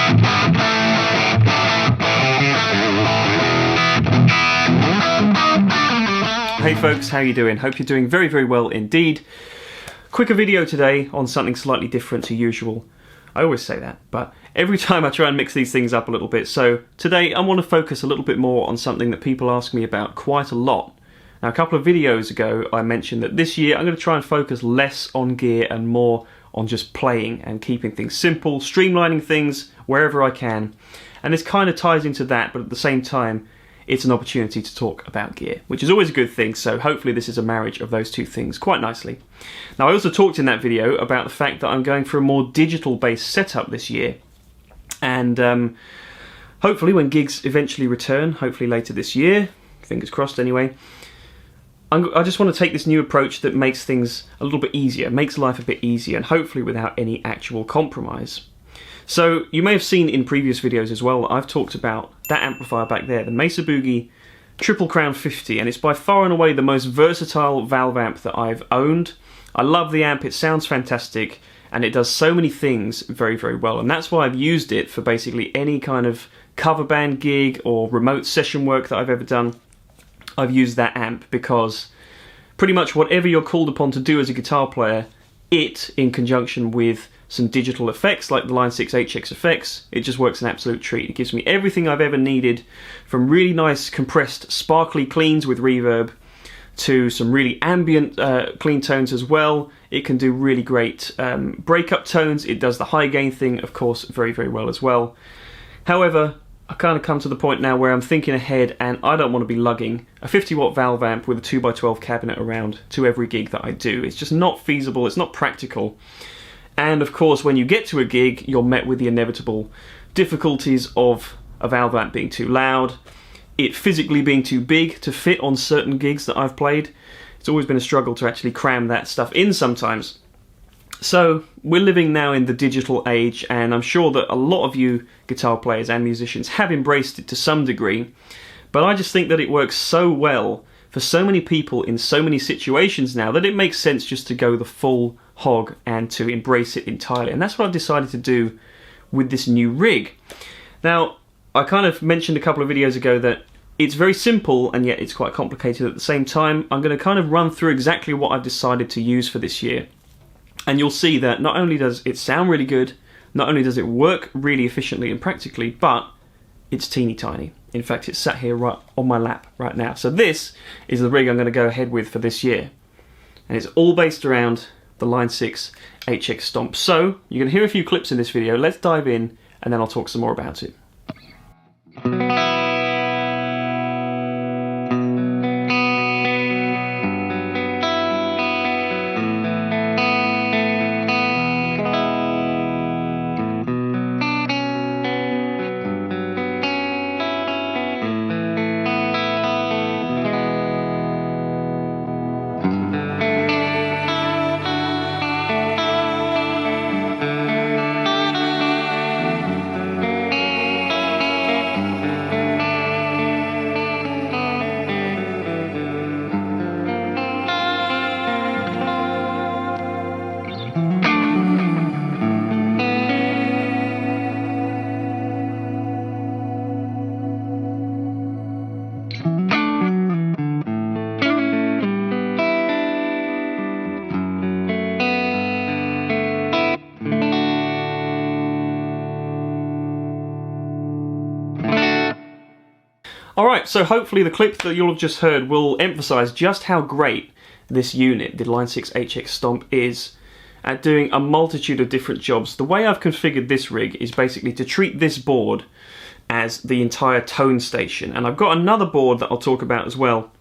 Hey folks, how you doing? Hope you're doing very, very well indeed. Quicker video today on something slightly different to usual. I always say that, but every time I try and mix these things up a little bit. So today I want to focus a little bit more on something that people ask me about quite a lot. Now, a couple of videos ago I mentioned that this year I'm going to try and focus less on gear and more on just playing and keeping things simple, streamlining things wherever I can. And this kind of ties into that, but at the same time it's an opportunity to talk about gear, which is always a good thing, so hopefully this is a marriage of those two things quite nicely. Now, I also talked in that video about the fact that I'm going for a more digital-based setup this year, and hopefully when gigs eventually return, hopefully later this year, fingers crossed anyway, I just want to take this new approach that makes things a little bit easier, makes life a bit easier, and hopefully without any actual compromise. So you may have seen in previous videos as well, I've talked about that amplifier back there, the Mesa Boogie Triple Crown 50, and it's by far and away the most versatile valve amp that I've owned. I love the amp, it sounds fantastic, and it does so many things very, very well, and that's why I've used it for basically any kind of cover band gig or remote session work that I've ever done. I've used that amp because pretty much whatever you're called upon to do as a guitar player, it, in conjunction with some digital effects like the Line 6 HX effects, it just works an absolute treat. It gives me everything I've ever needed, from really nice compressed sparkly cleans with reverb to some really ambient clean tones as well. It can do really great breakup tones. It does the high gain thing, of course, very, very well as well. However, I kind of come to the point now where I'm thinking ahead, and I don't want to be lugging a 50-watt valve amp with a 2x12 cabinet around to every gig that I do. It's just not feasible, it's not practical. And of course, when you get to a gig, you're met with the inevitable difficulties of a valve amp being too loud, it physically being too big to fit on certain gigs that I've played. It's always been a struggle to actually cram that stuff in sometimes. So we're living now in the digital age, and I'm sure that a lot of you guitar players and musicians have embraced it to some degree, but I just think that it works so well for so many people in so many situations now that it makes sense just to go the full hog and to embrace it entirely. And that's what I've decided to do with this new rig. Now, I kind of mentioned a couple of videos ago that it's very simple and yet it's quite complicated at the same time. I'm going to kind of run through exactly what I've decided to use for this year. And you'll see that not only does it sound really good, not only does it work really efficiently and practically, but it's teeny tiny. In fact, it's sat here right on my lap right now. So this is the rig I'm going to go ahead with for this year. And it's all based around the Line 6 HX Stomp. So you're going to hear a few clips in this video. Let's dive in and then I'll talk some more about it. Alright, so hopefully the clip that you'll have just heard will emphasise just how great this unit, the Line 6 HX Stomp, is at doing a multitude of different jobs. The way I've configured this rig is basically to treat this board as the entire tone station, and I've got another board that I'll talk about as well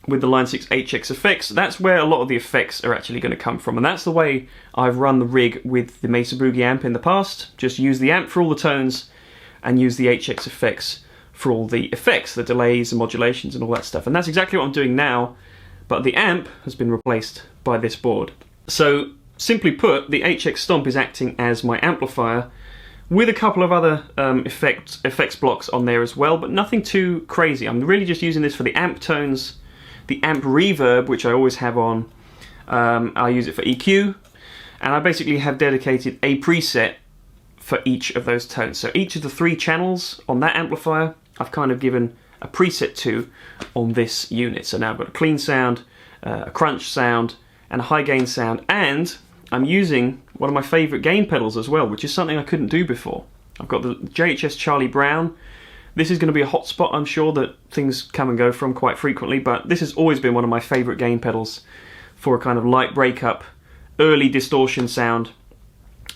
with the Line 6 HX effects. That's where a lot of the effects are actually going to come from, and that's the way I've run the rig with the Mesa Boogie amp in the past. Just use the amp for all the tones and use the HX effects for all the effects, the delays and modulations and all that stuff. And that's exactly what I'm doing now, but the amp has been replaced by this board. So simply put, the HX Stomp is acting as my amplifier with a couple of other effects blocks on there as well, but nothing too crazy. I'm really just using this for the amp tones, the amp reverb, which I always have on. I use it for EQ, and I basically have dedicated a preset for each of those tones. So each of the 3 channels on that amplifier, I've kind of given a preset to on this unit. So now I've got a clean sound, a crunch sound, and a high gain sound, and I'm using one of my favourite gain pedals as well, which is something I couldn't do before. I've got the JHS Charlie Brown. This is going to be a hot spot, I'm sure, that things come and go from quite frequently, but this has always been one of my favourite gain pedals for a kind of light breakup, early distortion sound.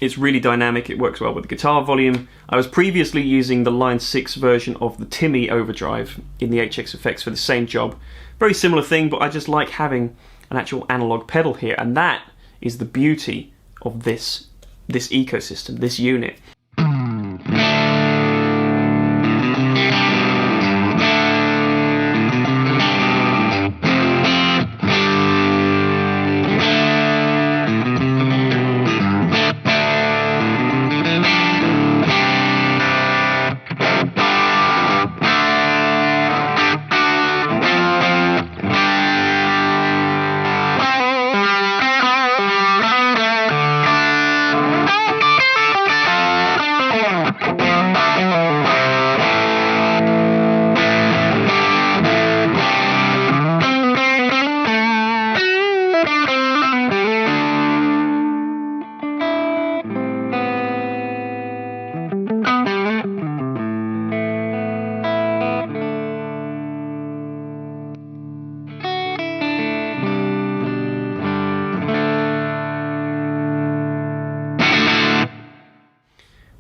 It's really dynamic, it works well with the guitar volume. I was previously using the Line 6 version of the Timmy overdrive in the HX Effects for the same job. Very similar thing, but I just like having an actual analog pedal here, and that is the beauty of this ecosystem, this unit.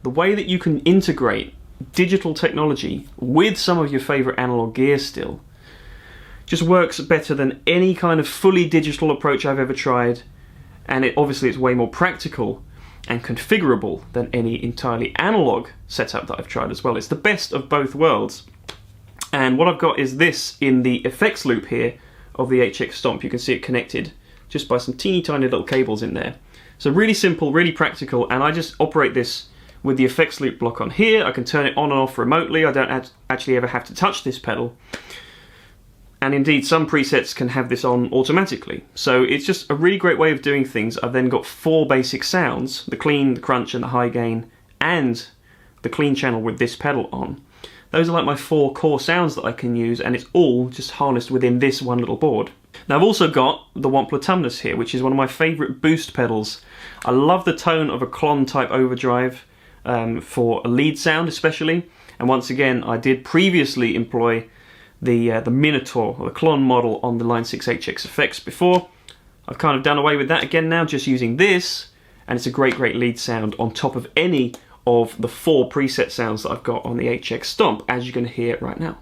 The way that you can integrate digital technology with some of your favorite analog gear still just works better than any kind of fully digital approach I've ever tried, and obviously it's way more practical and configurable than any entirely analog setup that I've tried as well. It's the best of both worlds, and what I've got is this in the effects loop here of the HX Stomp. You can see it connected just by some teeny tiny little cables in there. So really simple, really practical, and I just operate this with the effects loop block on here. I can turn it on and off remotely. I don't actually ever have to touch this pedal. And indeed, some presets can have this on automatically. So it's just a really great way of doing things. I've then got 4 basic sounds, the clean, the crunch, and the high gain, and the clean channel with this pedal on. Those are like my 4 core sounds that I can use, and it's all just harnessed within this one little board. Now I've also got the Wampler Tumnus here, which is one of my favourite boost pedals. I love the tone of a clon type overdrive, for a lead sound especially, and once again I did previously employ the Minotaur, or the clon model on the Line 6 HX Effects before. I've kind of done away with that again now, just using this, and it's a great lead sound on top of any of the 4 preset sounds that I've got on the HX Stomp, as you can hear right now.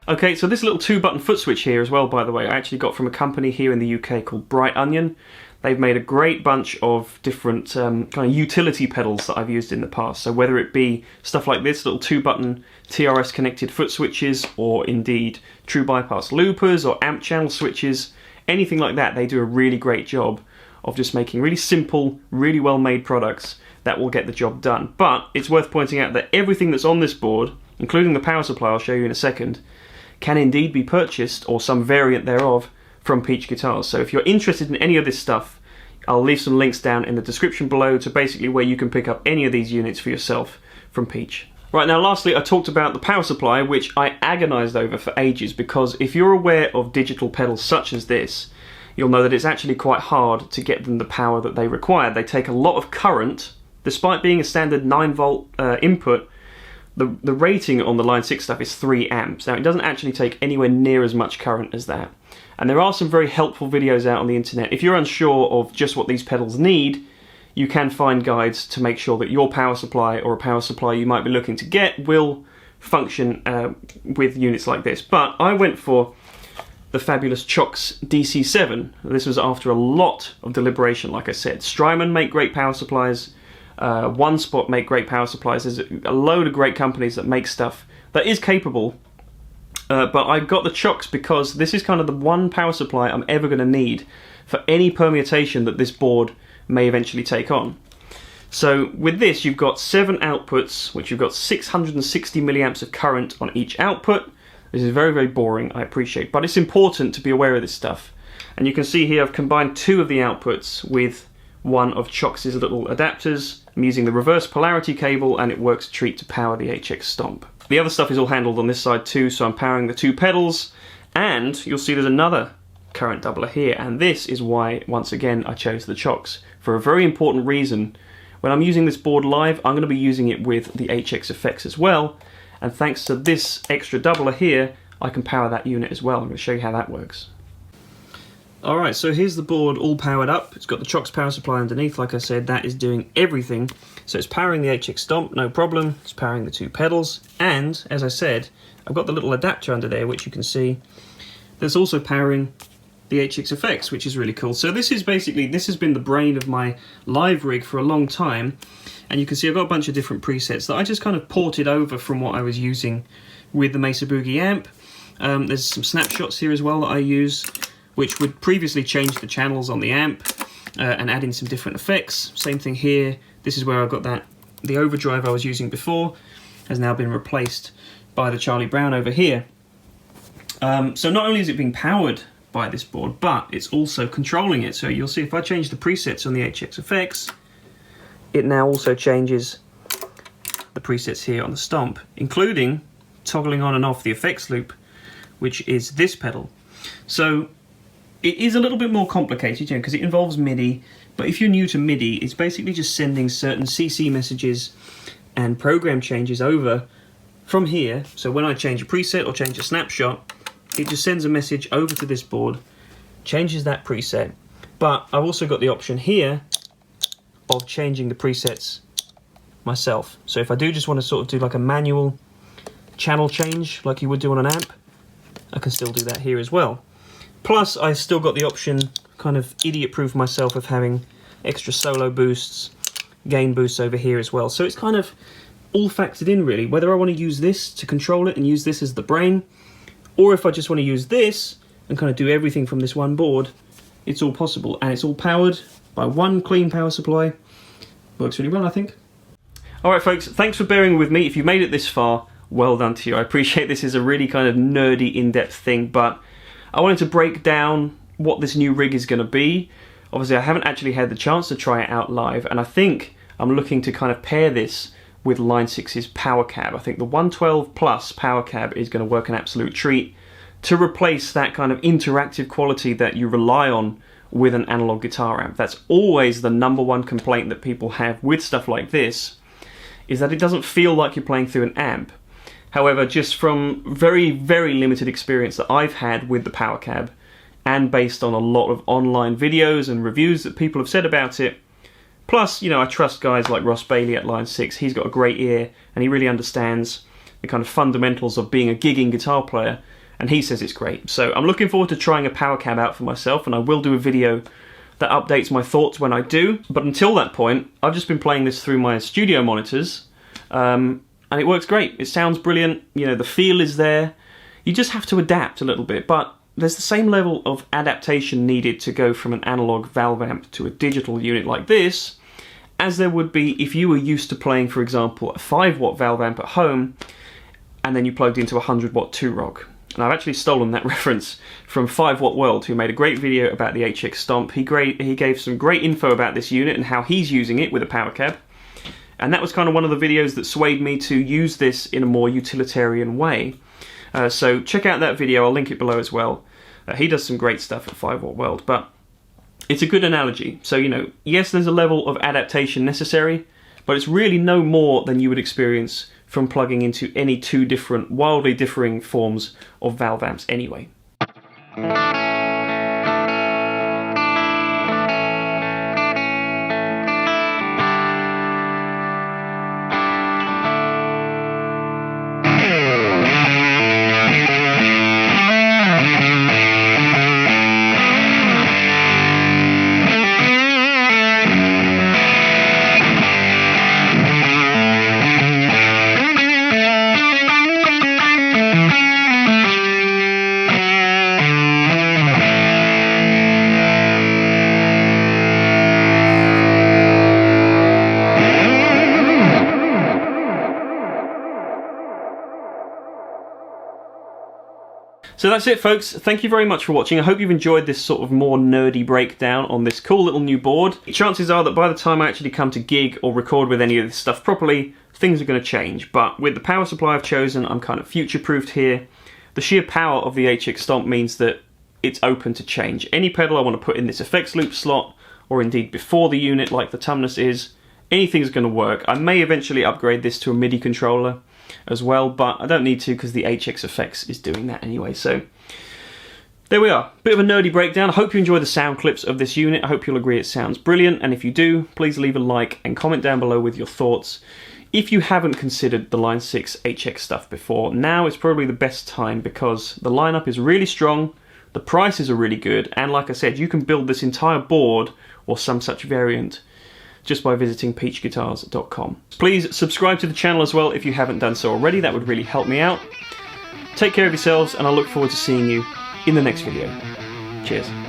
Okay, so this little 2-button foot switch here as well, by the way, I actually got from a company here in the UK called Bright Onion. They've made a great bunch of different kind of utility pedals that I've used in the past. So whether it be stuff like this, little 2-button TRS connected foot switches, or indeed true bypass loopers or amp channel switches, anything like that, they do a really great job of just making really simple, really well made products that will get the job done. But it's worth pointing out that everything that's on this board, including the power supply I'll show you in a second, can indeed be purchased, or some variant thereof, from Peach Guitars. So if you're interested in any of this stuff, I'll leave some links down in the description below to basically where you can pick up any of these units for yourself from Peach. Right, now lastly I talked about the power supply, which I agonized over for ages, because if you're aware of digital pedals such as this, you'll know that it's actually quite hard to get them the power that they require. They take a lot of current. Despite being a standard 9-volt input, the rating on the Line 6 stuff is 3 amps. Now it doesn't actually take anywhere near as much current as that. And there are some very helpful videos out on the internet. If you're unsure of just what these pedals need, you can find guides to make sure that your power supply or a power supply you might be looking to get will function with units like this. But I went for the fabulous Chox DC7. This was after a lot of deliberation, like I said. Strymon make great power supplies. One Spot make great power supplies. There's a load of great companies that make stuff that is capable. But I got the Chox because this is kind of the one power supply I'm ever going to need for any permutation that this board may eventually take on. So with this, you've got 7 outputs, which you've got 660 milliamps of current on each output. This is very, very boring, I appreciate, but it's important to be aware of this stuff. And you can see here I've combined 2 of the outputs with one of Chox's little adapters. I'm using the reverse polarity cable, and it works a treat to power the HX Stomp. The other stuff is all handled on this side too, so I'm powering the 2 pedals, and you'll see there's another current doubler here, and this is why, once again, I chose the Chox. For a very important reason. When I'm using this board live, I'm going to be using it with the HX effects as well, and thanks to this extra doubler here, I can power that unit as well. I'm going to show you how that works. Alright, so here's the board all powered up. It's got the Chox power supply underneath, like I said, that is doing everything. So it's powering the HX Stomp, no problem. It's powering the 2 pedals, and, as I said, I've got the little adapter under there, which you can see, that's also powering the HX effects, which is really cool. So this is basically, this has been the brain of my live rig for a long time, and you can see I've got a bunch of different presets that I just kind of ported over from what I was using with the Mesa Boogie amp. There's some snapshots here as well that I use, which would previously change the channels on the amp and add in some different effects. Same thing here. This is where I've got that, the overdrive I was using before has now been replaced by the Charlie Brown over here. So not only is it being powered by this board, but it's also controlling it. So you'll see if I change the presets on the HX effects, it now also changes the presets here on the Stomp, including toggling on and off the effects loop, which is this pedal. So it is a little bit more complicated, because it involves MIDI, but if you're new to MIDI, it's basically just sending certain CC messages and program changes over from here. So when I change a preset or change a snapshot, it just sends a message over to this board, changes that preset, but I've also got the option here of changing the presets myself. So if I do just want to sort of do like a manual channel change like you would do on an amp, I can still do that here as well. Plus, I still got the option, kind of idiot-proof myself, of having extra solo boosts, gain boosts over here as well. So it's kind of all factored in, really, whether I want to use this to control it and use this as the brain, or if I just want to use this and kind of do everything from this one board, it's all possible. And it's all powered by one clean power supply. Works really well, I think. Alright folks, thanks for bearing with me. If you made it this far, well done to you. I appreciate this is a really kind of nerdy, in-depth thing, but I wanted to break down what this new rig is going to be. Obviously I haven't actually had the chance to try it out live, and I think I'm looking to kind of pair this with Line 6's power cab. I think the 112 Plus power cab is going to work an absolute treat to replace that kind of interactive quality that you rely on with an analog guitar amp. That's always the #1 complaint that people have with stuff like this, is that it doesn't feel like you're playing through an amp. However, just from very, very limited experience that I've had with the power cab, and based on a lot of online videos and reviews that people have said about it, plus, you know, I trust guys like Ross Bailey at Line 6, he's got a great ear, and he really understands the kind of fundamentals of being a gigging guitar player, and he says it's great. So I'm looking forward to trying a power cab out for myself, and I will do a video that updates my thoughts when I do. But until that point, I've just been playing this through my studio monitors, and it works great. It sounds brilliant, you know, the feel is there. You just have to adapt a little bit, but there's the same level of adaptation needed to go from an analog valve amp to a digital unit like this as there would be if you were used to playing, for example, a 5-watt valve amp at home and then you plugged into a 100-watt 2-rock. And I've actually stolen that reference from 5 Watt World, who made a great video about the HX Stomp. He gave some great info about this unit and how he's using it with a power cab. And that was kind of one of the videos that swayed me to use this in a more utilitarian way. So check out that video, I'll link it below as well. He does some great stuff at 5 Watt World, but it's a good analogy. So, you know, yes, there's a level of adaptation necessary, but it's really no more than you would experience from plugging into any 2 different, wildly differing forms of valve amps anyway. So that's it, folks. Thank you very much for watching. I hope you've enjoyed this sort of more nerdy breakdown on this cool little new board. Chances are that by the time I actually come to gig or record with any of this stuff properly, things are going to change. But with the power supply I've chosen, I'm kind of future-proofed here. The sheer power of the HX Stomp means that it's open to change. Any pedal I want to put in this effects loop slot, or indeed before the unit like the Tumnus is, anything's going to work. I may eventually upgrade this to a MIDI controller as well, but I don't need to because the HX Effects is doing that anyway. So there we are, bit of a nerdy breakdown. I hope you enjoy the sound clips of this unit. I hope you'll agree it sounds brilliant, and if you do, please leave a like and comment down below with your thoughts. If you haven't considered the Line 6 HX stuff before, now is probably the best time because the lineup is really strong, the prices are really good, and like I said, you can build this entire board or some such variant just by visiting peachguitars.com. Please subscribe to the channel as well if you haven't done so already, that would really help me out. Take care of yourselves, and I look forward to seeing you in the next video. Cheers.